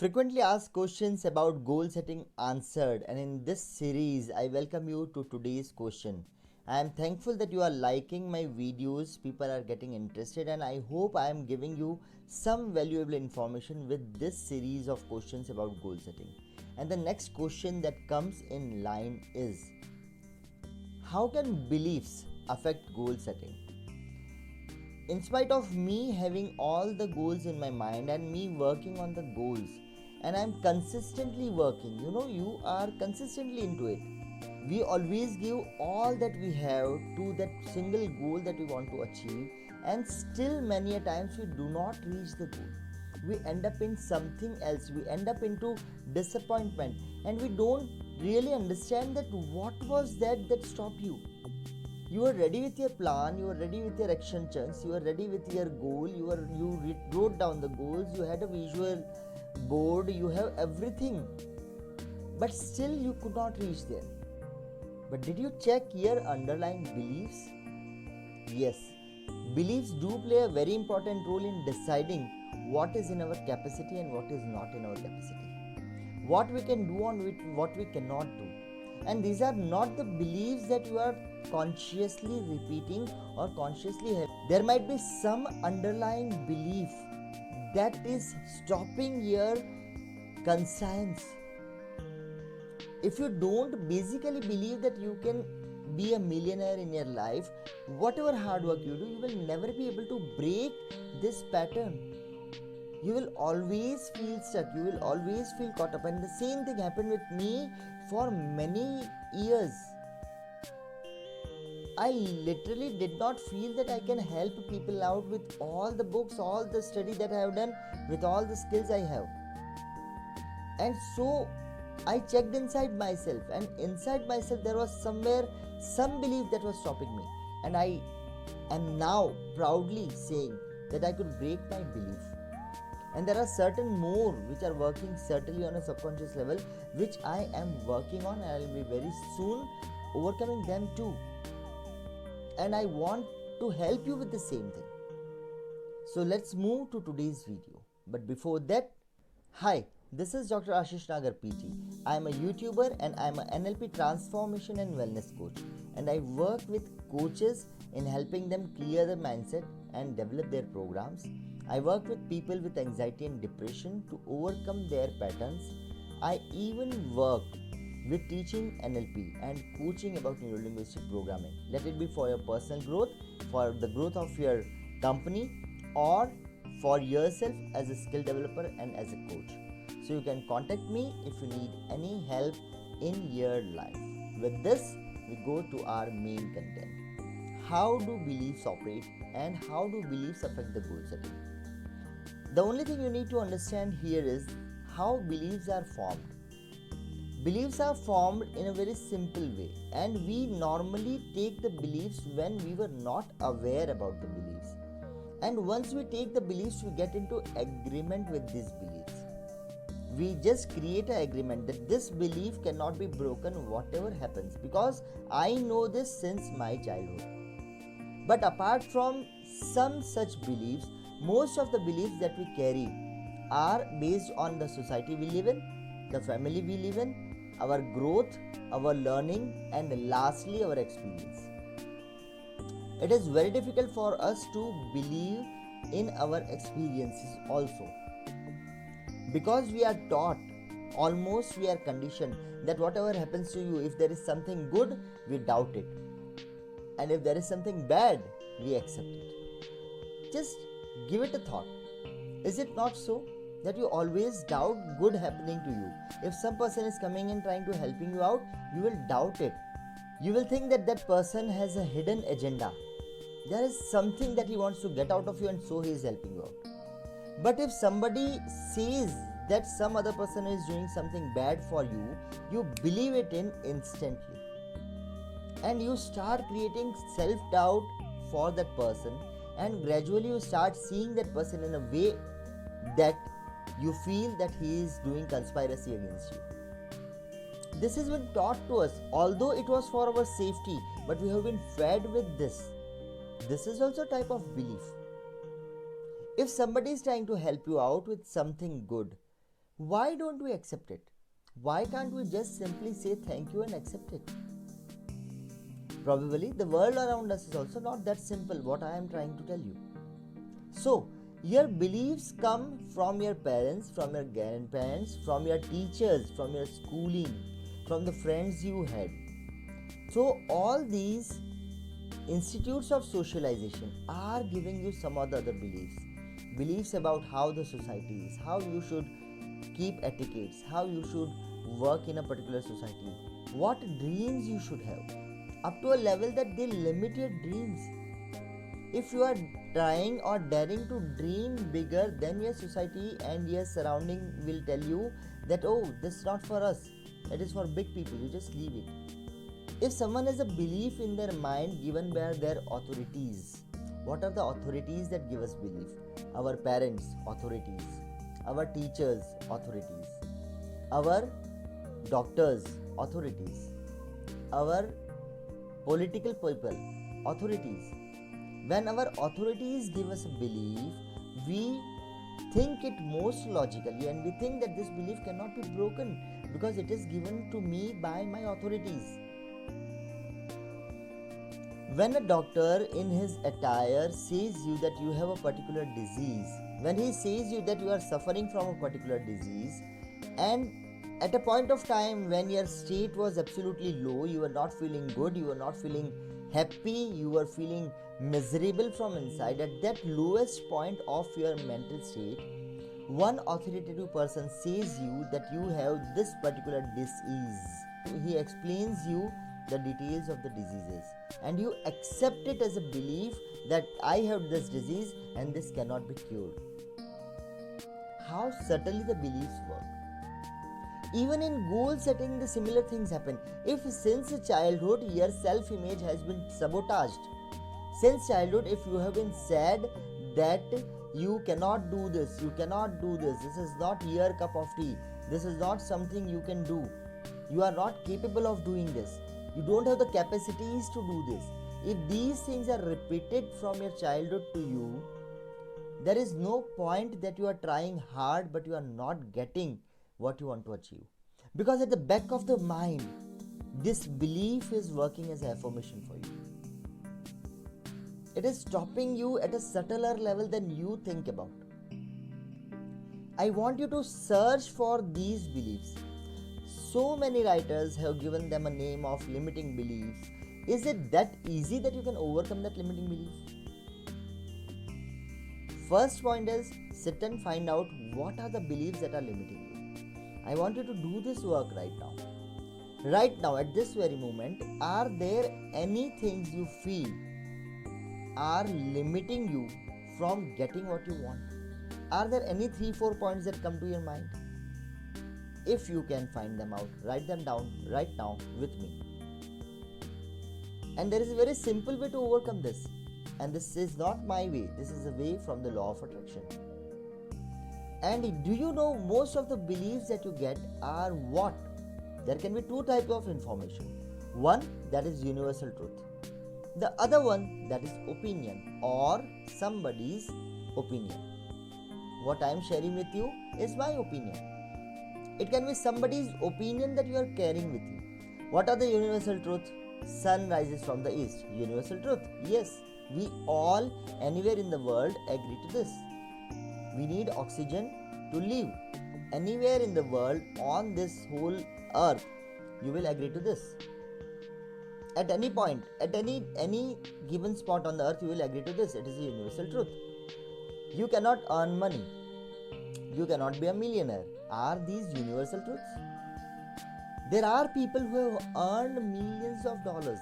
Frequently asked questions about goal setting answered, and in this series, I welcome you to today's question. I am thankful that you are liking my videos, people are getting interested, and I hope I am giving you some valuable information with this series of questions about goal setting. And the next question that comes in line is, how can beliefs affect goal setting? In spite of me having all the goals in my mind and me working on the goals, and I'm consistently working, you are consistently into it. We always give all that we have to that single goal that we want to achieve, and still many a times we do not reach the goal. We end up in something else, we end up into disappointment, and we don't really understand that what was that stopped you. You are ready with your plan, you are ready with your action chunks, you are ready with your goal, wrote down the goals, you had a visual board, you have everything, but still you could not reach there. But did you check your underlying beliefs? Yes, beliefs do play a very important role in deciding what is in our capacity and what is not in our capacity, what we can do and what we cannot do. And these are not the beliefs that you are consciously repeating or consciously having. There might be some underlying belief that is stopping your conscience. If you don't basically believe that you can be a millionaire in your life, whatever hard work you do, you will never be able to break this pattern. You will always feel stuck, you will always feel caught up, and the same thing happened with me for many years. I literally did not feel that I can help people out with all the books, all the study that I have done, with all the skills I have. And so I checked inside myself, and inside myself there was somewhere some belief that was stopping me. And I am now proudly saying that I could break my belief. And there are certain more which are working certainly on a subconscious level, which I am working on, and I will be very soon overcoming them too. And I want to help you with the same thing. So let's move to today's video. But before that, hi, this is Dr. Ashish Nagar PT. I am a YouTuber and I am an NLP transformation and wellness coach. And I work with coaches in helping them clear their mindset and develop their programs. I work with people with anxiety and depression to overcome their patterns. I even work with teaching NLP and coaching about neurolinguistic programming. Let it be for your personal growth, for the growth of your company, or for yourself as a skill developer and as a coach. So you can contact me if you need any help in your life. With this, we go to our main content. How do beliefs operate and how do beliefs affect the goal setting? The only thing you need to understand here is how beliefs are formed. Beliefs are formed in a very simple way, and we normally take the beliefs when we were not aware about the beliefs. And once we take the beliefs, we get into agreement with these beliefs. We just create an agreement that this belief cannot be broken whatever happens, because I know this since my childhood. But apart from some such beliefs, most of the beliefs that we carry are based on the society we live in, the family we live in, our growth, our learning, and lastly our experience. It is very difficult for us to believe in our experiences also, because we are taught, almost we are conditioned, that whatever happens to you, if there is something good, we doubt it, and if there is something bad, we accept it. Just give it a thought. Is it not so that you always doubt good happening to you? If some person is coming and trying to helping you out, you will doubt it. You will think that that person has a hidden agenda. There is something that he wants to get out of you, and so he is helping you out. But if somebody says that some other person is doing something bad for you, you believe it in instantly. And you start creating self-doubt for that person, and gradually you start seeing that person in a way that you feel that he is doing conspiracy against you. This has been taught to us, although it was for our safety, but we have been fed with this. This is also a type of belief. If somebody is trying to help you out with something good, Why don't we accept it? Why can't we just simply say thank you and accept it? Probably the world around us is also not that simple, what I am trying to tell you. So, your beliefs come from your parents, from your grandparents, from your teachers, from your schooling, from the friends you had. So, all these institutes of socialization are giving you some of the other beliefs about how the society is, how you should keep etiquettes, how you should work in a particular society, what dreams you should have, up to a level that they limit your dreams. If you are trying or daring to dream bigger, then your society and your surrounding will tell you that, oh, this is not for us, it is for big people, you just leave it. If someone has a belief in their mind given by their authorities, what are the authorities that give us belief? Our parents, authorities. Our teachers, authorities. Our doctors, authorities. Our political people, authorities. When our authorities give us a belief, we think it most logically and we think that this belief cannot be broken because it is given to me by my authorities. When a doctor in his attire says you that you have a particular disease, when he says you that you are suffering from a particular disease, and at a point of time when your state was absolutely low, you were not feeling good, you were not feeling happy, you were feeling miserable from inside, at that lowest point of your mental state, one authoritative person says you that you have this particular disease. He explains you the details of the diseases and you accept it as a belief that I have this disease and this cannot be cured. How subtly the beliefs work. Even in goal setting, the similar things happen. If since childhood your self-image has been sabotaged, since childhood if you have been said that you cannot do this, this is not your cup of tea, this is not something you can do, you are not capable of doing this, you don't have the capacities to do this. If these things are repeated from your childhood to you, there is no point that you are trying hard but you are not getting what you want to achieve. Because at the back of the mind, this belief is working as an affirmation for you. It is stopping you at a subtler level than you think about. I want you to search for these beliefs. So many writers have given them a name of limiting beliefs. Is it that easy that you can overcome that limiting belief? First point is sit and find out what are the beliefs that are limiting you. I want you to do this work right now. Right now, at this very moment, are there any things you feel are limiting you from getting what you want? Are there any 3-4 points that come to your mind? If you can find them out, write them down right now with me. And there is a very simple way to overcome this. And this is not my way, this is a way from the law of attraction. And do you know most of the beliefs that you get are what? There can be two types of information. One, that is universal truth. The other one, that is opinion or somebody's opinion. What I am sharing with you is my opinion. It can be somebody's opinion that you are carrying with you. What are the universal truth? Sun rises from the east. Universal truth. Yes, we all anywhere in the world agree to this. We need oxygen to live. Anywhere in the world on this whole earth, you will agree to this. At any point, at any given spot on the earth, you will agree to this. It is a universal truth. You cannot earn money. You cannot be a millionaire. Are these universal truths? There are people who have earned millions of dollars.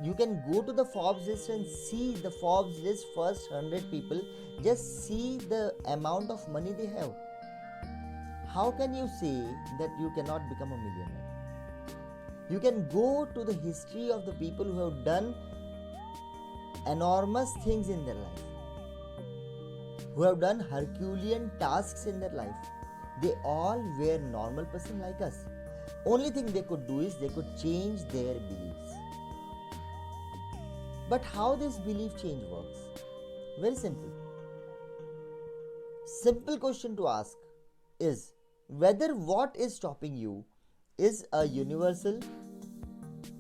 You can go to the Forbes list and see the Forbes list first 100 people. Just see the amount of money they have. How can you say that you cannot become a millionaire? You can go to the history of the people who have done enormous things in their life, who have done Herculean tasks in their life. They all were normal person like us. Only thing they could do is they could change their beliefs. But how this belief change works? Very simple. Simple question to ask is, whether what is stopping you is a universal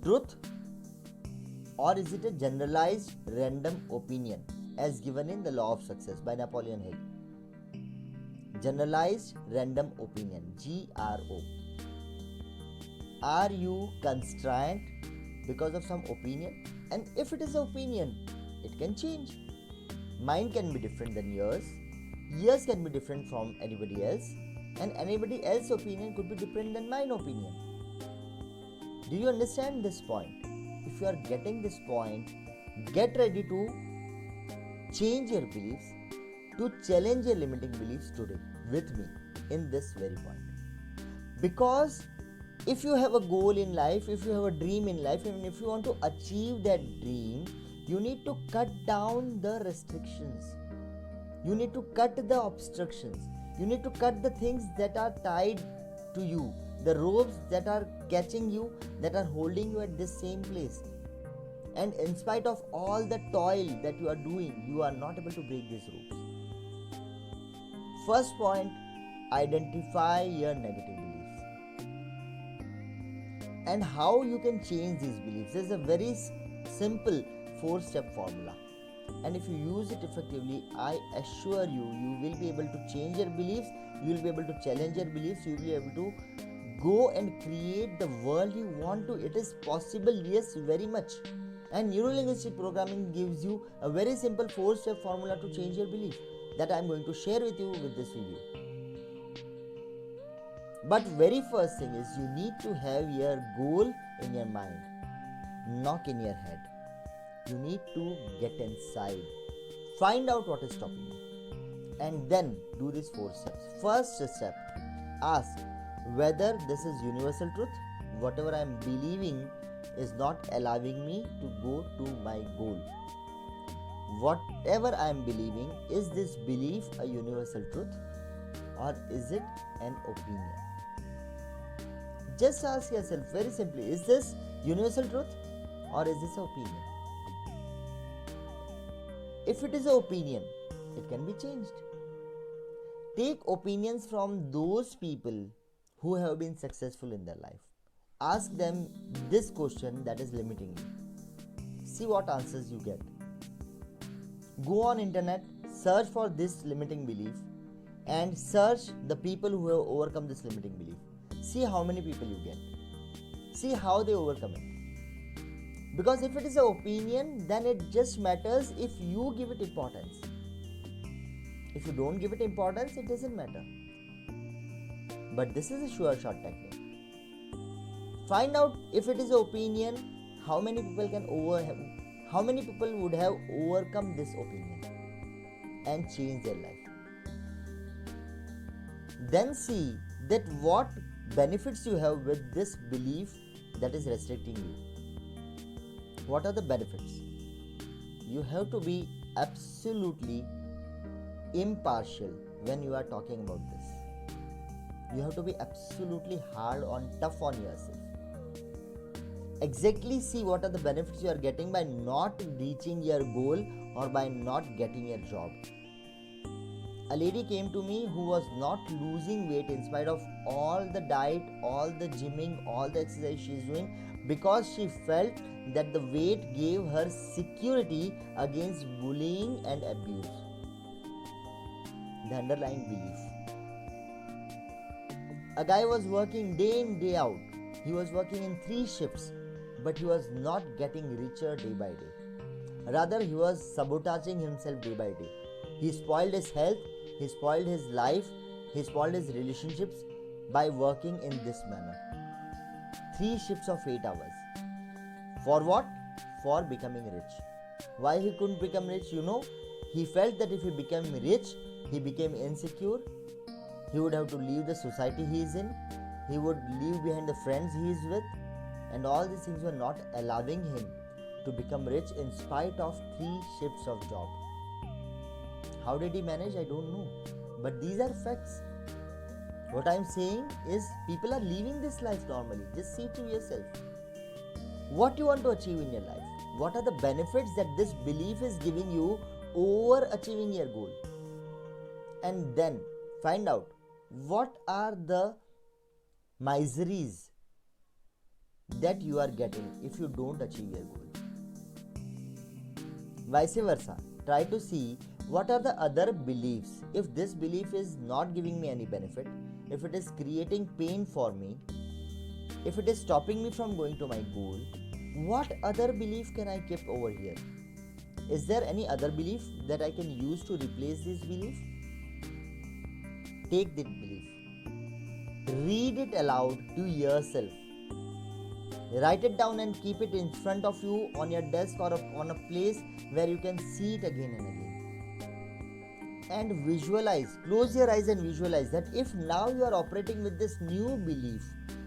truth or is it a generalized random opinion as given in The Law of Success by Napoleon Hill. Generalized random opinion, GRO. Are you constrained because of some opinion? And if it is an opinion, it can change. Mine can be different than yours. Yours can be different from anybody else. And anybody else's opinion could be different than mine opinion. Do you understand this point? If you are getting this point, get ready to change your beliefs, to challenge your limiting beliefs today with me in this very point. Because if you have a goal in life, if you have a dream in life, and if you want to achieve that dream, you need to cut down the restrictions. You need to cut the obstructions. You need to cut the things that are tied to you, the ropes that are catching you, that are holding you at this same place. And in spite of all the toil that you are doing, you are not able to break these ropes. First point, identify your negative beliefs. And how you can change these beliefs. There's a very simple 4-step formula. And if you use it effectively, I assure you, you will be able to change your beliefs, you will be able to challenge your beliefs, you will be able to go and create the world you want to. It is possible, yes, very much. And Neuro-Linguistic Programming gives you a very simple 4-step formula to change your belief that I am going to share with you with this video. But very first thing is you need to have your goal in your mind, not in your head. You need to get inside, find out what is stopping you, and then do these 4 steps. First step, ask whether this is universal truth. Whatever I am believing is not allowing me to go to my goal. Whatever I am believing, is this belief a universal truth or is it an opinion? Just ask yourself very simply, is this universal truth or is this an opinion? If it is an opinion, it can be changed. Take opinions from those people who have been successful in their life. Ask them this question that is limiting you. See what answers you get. Go on internet, search for this limiting belief and search the people who have overcome this limiting belief. See how many people you get. See how they overcome it. Because if it is an opinion, then it just matters if you give it importance. If you don't give it importance, it doesn't matter. But this is a sure shot technique. Find out if it is an opinion, how many people would have overcome this opinion and change their life. Then see that what benefits you have with this belief that is restricting you. What are the benefits? You have to be absolutely impartial when you are talking about this. You have to be absolutely tough on yourself. Exactly see what are the benefits you are getting by not reaching your goal or by not getting your job. A lady came to me who was not losing weight in spite of all the diet, all the gymming, all the exercise she is doing, because she felt that the weight gave her security against bullying and abuse. The underlying belief. A guy was working day in, day out. He was working in 3 shifts, but he was not getting richer day by day. Rather, he was sabotaging himself day by day. He spoiled his health, he spoiled his life, he spoiled his relationships by working in this manner. 3 shifts of 8 hours. For what? For becoming rich. Why he couldn't become rich? He felt that if he became rich, he became insecure. He would have to leave the society he is in. He would leave behind the friends he is with. And all these things were not allowing him to become rich in spite of 3 shifts of job. How did he manage? I don't know. But these are facts. What I am saying is people are living this life normally. Just see to yourself. What you want to achieve in your life? What are the benefits that this belief is giving you over achieving your goal? And then find out what are the miseries that you are getting if you don't achieve your goal. Vice versa, try to see what are the other beliefs. If this belief is not giving me any benefit, if it is creating pain for me, if it is stopping me from going to my goal, what other belief can I keep over here? Is there any other belief that I can use to replace this belief? Take that belief, read it aloud to yourself, write it down and keep it in front of you on your desk or on a place where you can see it again and again. And visualize, close your eyes and visualize that if now you are operating with this new belief,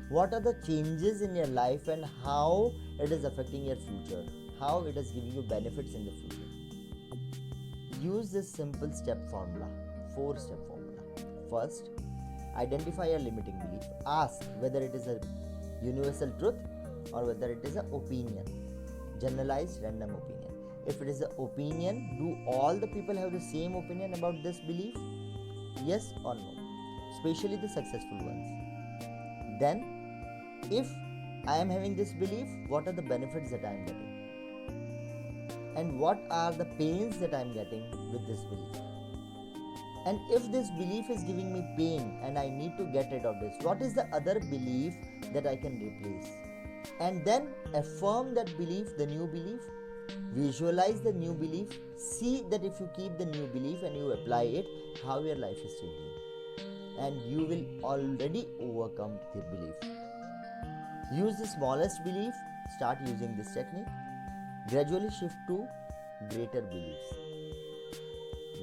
what are the changes in your life and how it is affecting your future, how it is giving you benefits in the future. Use this simple step formula, 4-step formula. First, identify your limiting belief. Ask whether it is a universal truth or whether it is an opinion, generalized random opinion. If it is an opinion, do all the people have the same opinion about this belief? Yes or no? Especially the successful ones. Then, if I am having this belief, what are the benefits that I am getting? And what are the pains that I am getting with this belief? And if this belief is giving me pain and I need to get rid of this, what is the other belief that I can replace? And then affirm that belief, the new belief, visualize the new belief, see that if you keep the new belief and you apply it, how your life is changing. And you will already overcome the belief. Use the smallest belief, start using this technique, gradually shift to greater beliefs.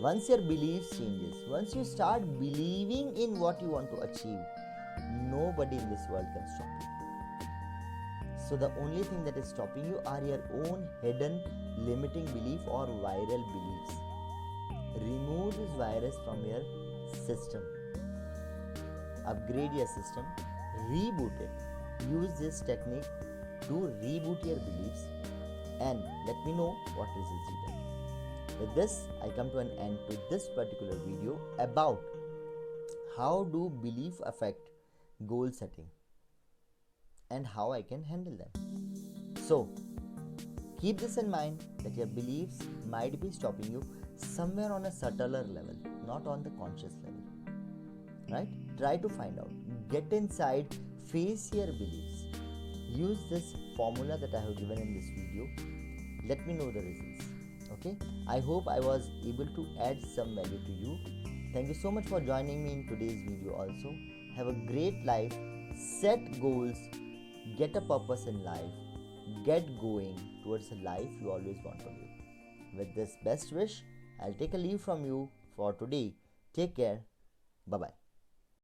Once your beliefs changes, once you start believing in what you want to achieve, nobody in this world can stop you. So the only thing that is stopping you are your own hidden limiting belief or viral beliefs. Remove this virus from your system. Upgrade your system, reboot it. Use this technique to reboot your beliefs and let me know what results you get. With this, I come to an end to this particular video about how do belief affect goal setting and how I can handle them. So, keep this in mind that your beliefs might be stopping you somewhere on a subtler level, not on the conscious level. Right? Try to find out. Get inside, face your beliefs. Use this formula that I have given in this video. Let me know the results. Okay? I hope I was able to add some value to you. Thank you so much for joining me in today's video also. Have a great life. Set goals. Get a purpose in life. Get going towards a life you always want to live. With this best wish, I'll take a leave from you for today. Take care. Bye-bye.